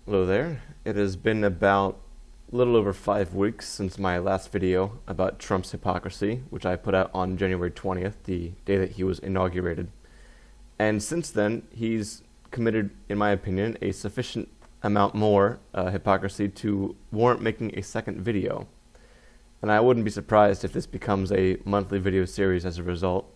Hello there. It has been about a little over 5 weeks since my last video about Trump's hypocrisy, which I put out on January 20th, the day that he was inaugurated. And since then, he's committed, in my opinion, a sufficient amount more hypocrisy to warrant making a second video. And I wouldn't be surprised if this becomes a monthly video series as a result.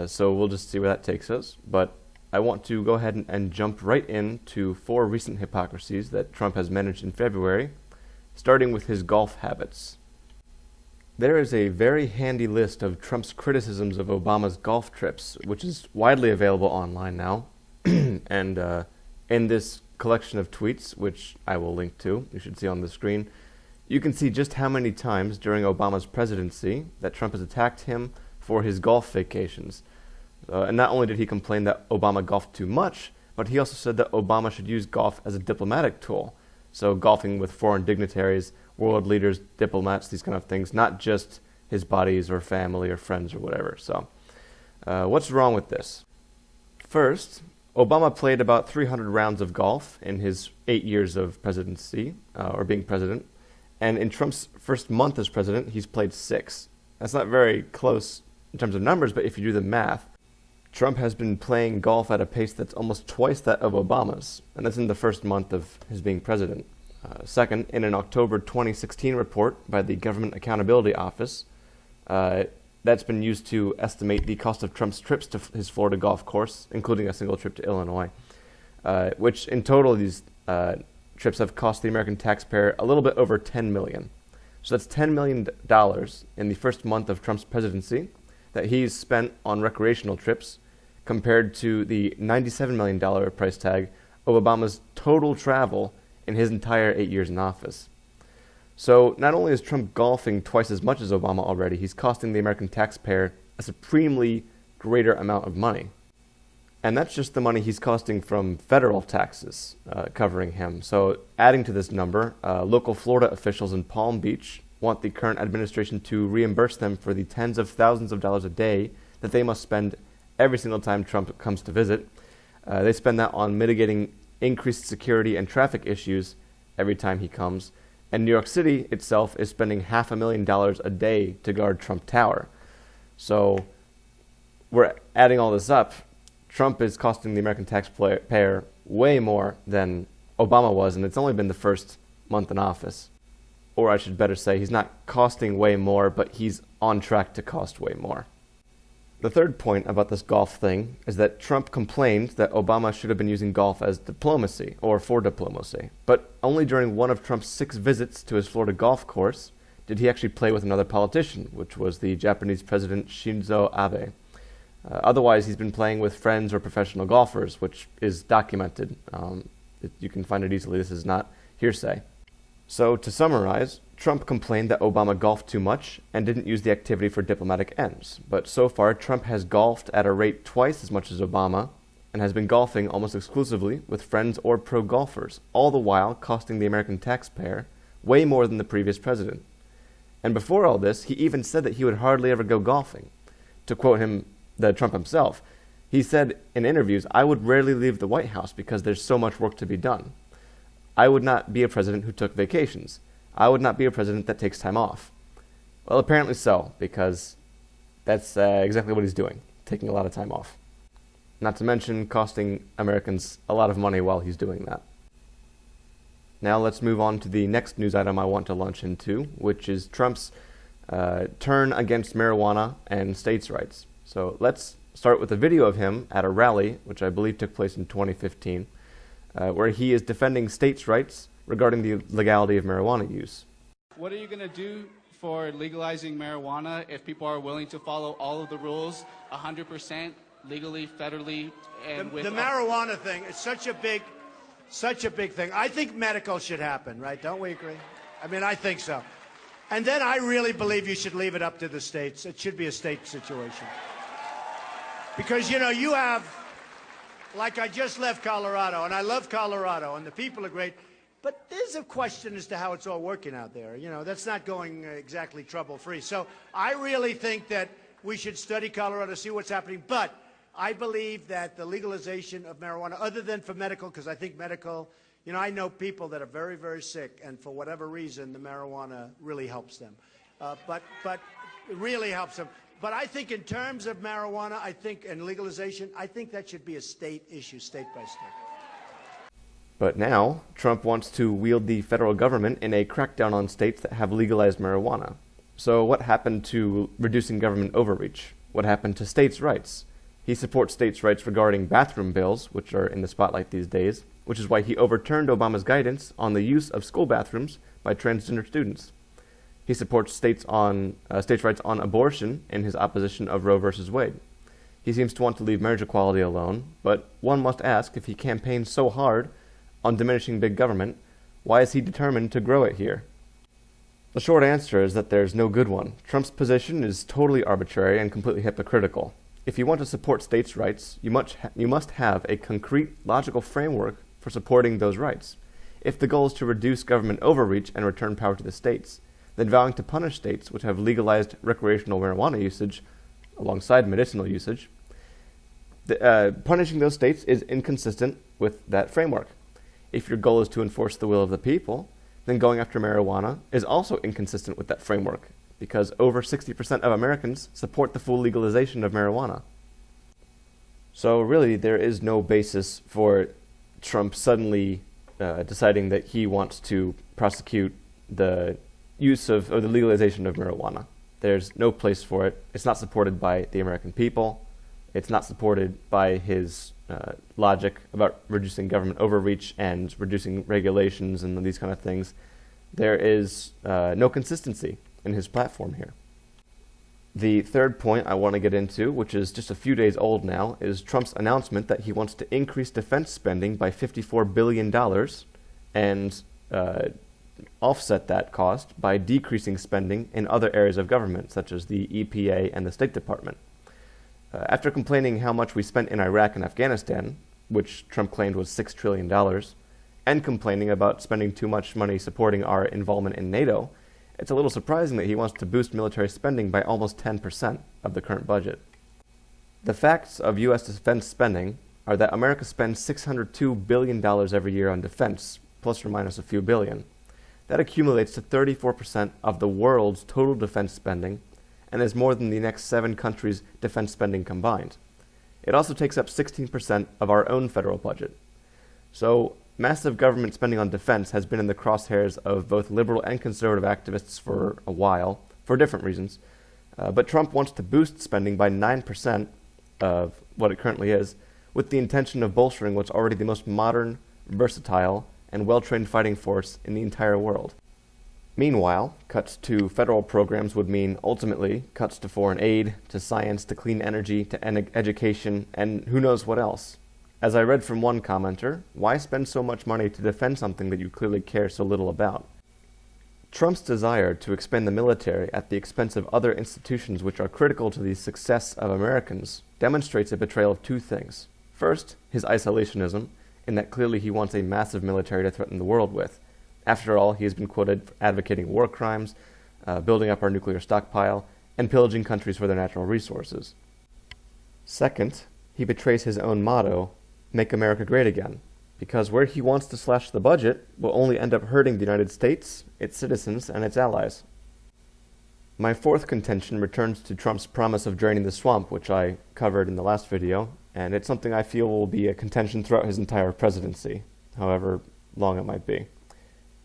So we'll just see where that takes us. But I want to go ahead and jump right into 4 recent hypocrisies that Trump has managed in February, starting with his golf habits. There is a very handy list of Trump's criticisms of Obama's golf trips, which is widely available online now. And in this collection of tweets, which I will link to, you should see on the screen, you can see just how many times during Obama's presidency that Trump has attacked him for his golf vacations. And not only did he complain that Obama golfed too much, but he also said that Obama should use golf as a diplomatic tool. So golfing with foreign dignitaries, world leaders, diplomats, these kind of things, not just his buddies or family or friends or whatever. So what's wrong with this? First, Obama played about 300 rounds of golf in his 8 years of presidency, or being president. And in Trump's first month as president, he's played 6. That's not very close in terms of numbers, but if you do the math, Trump has been playing golf at a pace that's almost twice that of Obama's, and that's in the first month of his being president. Second, in an October 2016 report by the Government Accountability Office, that's been used to estimate the cost of Trump's trips to his Florida golf course, including a single trip to Illinois, which in total these trips have cost the American taxpayer a little bit over $10 million. So that's $10 million in the first month of Trump's presidency that he's spent on recreational trips, compared to the $97 million price tag of Obama's total travel in his entire 8 years in office. So not only is Trump golfing twice as much as Obama already, he's costing the American taxpayer a supremely greater amount of money. And that's just the money he's costing from federal taxes covering him. So adding to this number, local Florida officials in Palm Beach want the current administration to reimburse them for the tens of thousands of dollars a day that they must spend every single time Trump comes to visit. They spend that on mitigating increased security and traffic issues every time he comes. And New York City itself is spending $500,000 a day to guard Trump Tower. So we're adding all this up. Trump is costing the American taxpayer way more than Obama was, and it's only been the first month in office. Or I should better say, he's not costing way more, but he's on track to cost way more. The third point about this golf thing is that Trump complained that Obama should have been using golf as diplomacy, or for diplomacy. But only during one of Trump's 6 visits to his Florida golf course did he actually play with another politician, which was the Japanese President Shinzo Abe. Otherwise, he's been playing with friends or professional golfers, which is documented. You can find it easily. This is not hearsay. So, to summarize, Trump complained that Obama golfed too much and didn't use the activity for diplomatic ends. But so far, Trump has golfed at a rate twice as much as Obama and has been golfing almost exclusively with friends or pro golfers, all the while costing the American taxpayer way more than the previous president. And before all this, he even said that he would hardly ever go golfing. To quote Trump himself, he said in interviews, "I would rarely leave the White House because there's so much work to be done. I would not be a president who took vacations. I would not be a president that takes time off." Well, apparently so, because that's exactly what he's doing, taking a lot of time off. Not to mention costing Americans a lot of money while he's doing that. Now let's move on to the next news item I want to launch into, which is Trump's turn against marijuana and states' rights. So let's start with a video of him at a rally, which I believe took place in 2015, where he is defending states' rights regarding the legality of marijuana use. What are you going to do for legalizing marijuana if people are willing to follow all of the rules 100% legally, federally, and with... The marijuana thing is such a big thing. I think medical should happen, right? Don't we agree? I mean, I think so. And then I really believe you should leave it up to the states. It should be a state situation. Because, you know, you have... Like, I just left Colorado, and I love Colorado, and the people are great. But there's a question as to how it's all working out there. You know, that's not going exactly trouble-free. So I really think that we should study Colorado, see what's happening. But I believe that the legalization of marijuana, other than for medical, because I think medical, you know, I know people that are very, very sick, and for whatever reason, the marijuana really helps them. But it really helps them. But I think in terms of marijuana, and legalization, I think that should be a state issue, state by state. But now, Trump wants to wield the federal government in a crackdown on states that have legalized marijuana. So what happened to reducing government overreach? What happened to states' rights? He supports states' rights regarding bathroom bills, which are in the spotlight these days, which is why he overturned Obama's guidance on the use of school bathrooms by transgender students. He supports states' rights on abortion in his opposition of Roe v. Wade. He seems to want to leave marriage equality alone, but one must ask, if he campaigns so hard on diminishing big government, why is he determined to grow it here? The short answer is that there's no good one. Trump's position is totally arbitrary and completely hypocritical. If you want to support states' rights, you must have a concrete, logical framework for supporting those rights. If the goal is to reduce government overreach and return power to the states, then vowing to punish states which have legalized recreational marijuana usage alongside medicinal usage, punishing those states is inconsistent with that framework. If your goal is to enforce the will of the people, then going after marijuana is also inconsistent with that framework, because over 60% of Americans support the full legalization of marijuana. So really, there is no basis for Trump suddenly deciding that he wants to prosecute the use of the legalization of marijuana. There's no place for it. It's not supported by the American people. It's not supported by his logic about reducing government overreach and reducing regulations and these kind of things. There is no consistency in his platform here. The third point I want to get into, which is just a few days old now, is Trump's announcement that he wants to increase defense spending by $54 billion and offset that cost by decreasing spending in other areas of government, such as the EPA and the State Department. After complaining how much we spent in Iraq and Afghanistan, which Trump claimed was $6 trillion, and complaining about spending too much money supporting our involvement in NATO, it's a little surprising that he wants to boost military spending by almost 10% of the current budget. The facts of U.S. defense spending are that America spends $602 billion every year on defense, plus or minus a few billion. That accumulates to 34% of the world's total defense spending, and is more than the next 7 countries' defense spending combined. It also takes up 16% of our own federal budget. So, massive government spending on defense has been in the crosshairs of both liberal and conservative activists for a while, for different reasons. But Trump wants to boost spending by 9% of what it currently is, with the intention of bolstering what's already the most modern, versatile, and well-trained fighting force in the entire world. Meanwhile, cuts to federal programs would mean, ultimately, cuts to foreign aid, to science, to clean energy, to education, and who knows what else. As I read from one commenter, why spend so much money to defend something that you clearly care so little about? Trump's desire to expand the military at the expense of other institutions which are critical to the success of Americans demonstrates a betrayal of 2 things. First, his isolationism, in that clearly he wants a massive military to threaten the world with. After all, he has been quoted advocating war crimes, building up our nuclear stockpile, and pillaging countries for their natural resources. Second, he betrays his own motto, "Make America Great Again," because where he wants to slash the budget will only end up hurting the United States, its citizens, and its allies. My fourth contention returns to Trump's promise of draining the swamp, which I covered in the last video, and it's something I feel will be a contention throughout his entire presidency, however long it might be.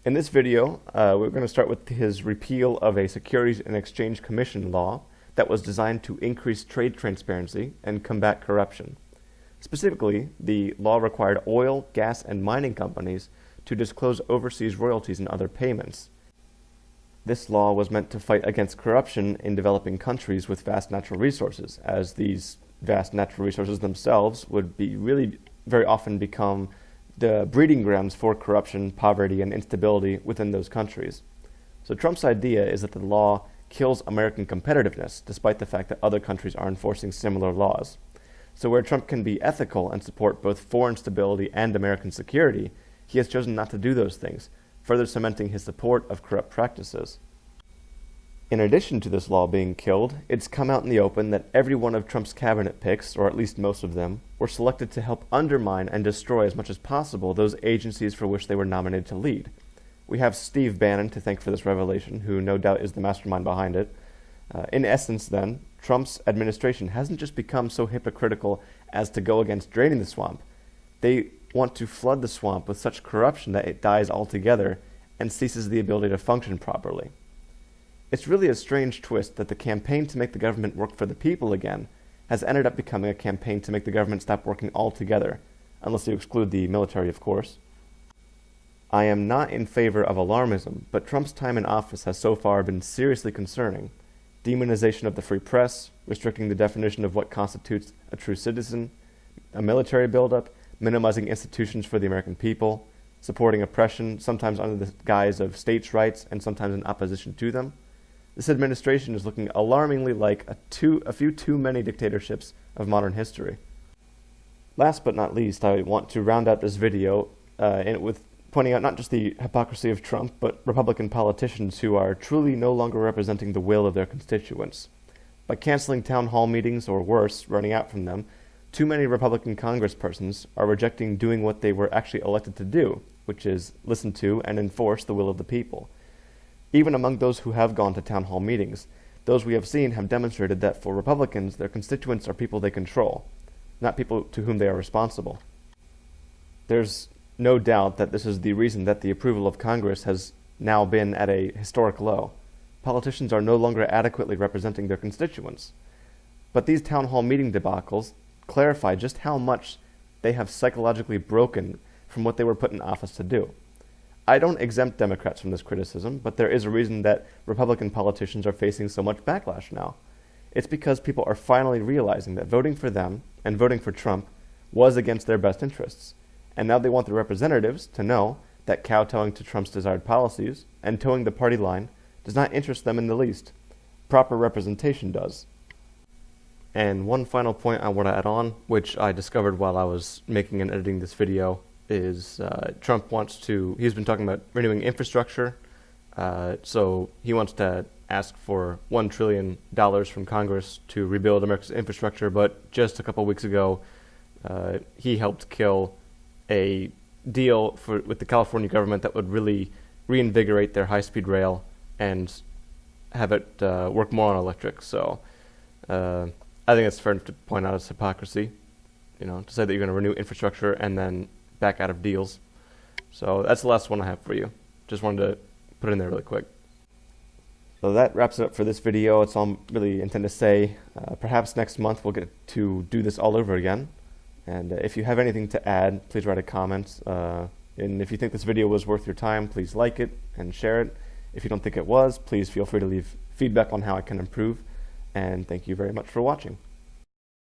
In this video, we're going to start with his repeal of a Securities and Exchange Commission law that was designed to increase trade transparency and combat corruption. Specifically, the law required oil, gas, and mining companies to disclose overseas royalties and other payments. This law was meant to fight against corruption in developing countries with vast natural resources, as these vast natural resources themselves would be really very often become the breeding grounds for corruption, poverty, and instability within those countries. So Trump's idea is that the law kills American competitiveness, despite the fact that other countries are enforcing similar laws. So where Trump can be ethical and support both foreign stability and American security, he has chosen not to do those things, further cementing his support of corrupt practices. In addition to this law being killed, it's come out in the open that every one of Trump's cabinet picks, or at least most of them, were selected to help undermine and destroy as much as possible those agencies for which they were nominated to lead. We have Steve Bannon to thank for this revelation, who no doubt is the mastermind behind it. In essence, then, Trump's administration hasn't just become so hypocritical as to go against draining the swamp. They want to flood the swamp with such corruption that it dies altogether and ceases the ability to function properly. It's really a strange twist that the campaign to make the government work for the people again has ended up becoming a campaign to make the government stop working altogether, unless you exclude the military, of course. I am not in favor of alarmism, but Trump's time in office has so far been seriously concerning. Demonization of the free press, restricting the definition of what constitutes a true citizen, a military buildup, minimizing institutions for the American people, supporting oppression, sometimes under the guise of states' rights and sometimes in opposition to them. This administration is looking alarmingly like a few too many dictatorships of modern history. Last but not least, I want to round out this video with pointing out not just the hypocrisy of Trump, but Republican politicians who are truly no longer representing the will of their constituents. By canceling town hall meetings, or worse, running out from them, too many Republican congresspersons are rejecting doing what they were actually elected to do, which is listen to and enforce the will of the people. Even among those who have gone to town hall meetings, those we have seen have demonstrated that for Republicans, their constituents are people they control, not people to whom they are responsible. There's no doubt that this is the reason that the approval of Congress has now been at a historic low. Politicians are no longer adequately representing their constituents. But these town hall meeting debacles clarify just how much they have psychologically broken from what they were put in office to do. I don't exempt Democrats from this criticism, but there is a reason that Republican politicians are facing so much backlash now. It's because people are finally realizing that voting for them and voting for Trump was against their best interests. And now they want their representatives to know that kowtowing to Trump's desired policies and towing the party line does not interest them in the least. Proper representation does. And one final point I want to add on, which I discovered while I was making and editing this video, is Trump he's been talking about renewing infrastructure, so he wants to ask for $1 trillion from Congress to rebuild America's infrastructure, but just a couple weeks ago, he helped kill a deal with the California government that would really reinvigorate their high-speed rail and have it work more on electric. So I think it's fair to point out as hypocrisy, to say that you're going to renew infrastructure and then back out of deals. So that's the last one I have for you. Just wanted to put it in there really quick. So that wraps it up for this video. It's all I really intend to say. Perhaps next month we'll get to do this all over again. And if you have anything to add, please write a comment. And if you think this video was worth your time, please like it and share it. If you don't think it was, please feel free to leave feedback on how I can improve. And thank you very much for watching.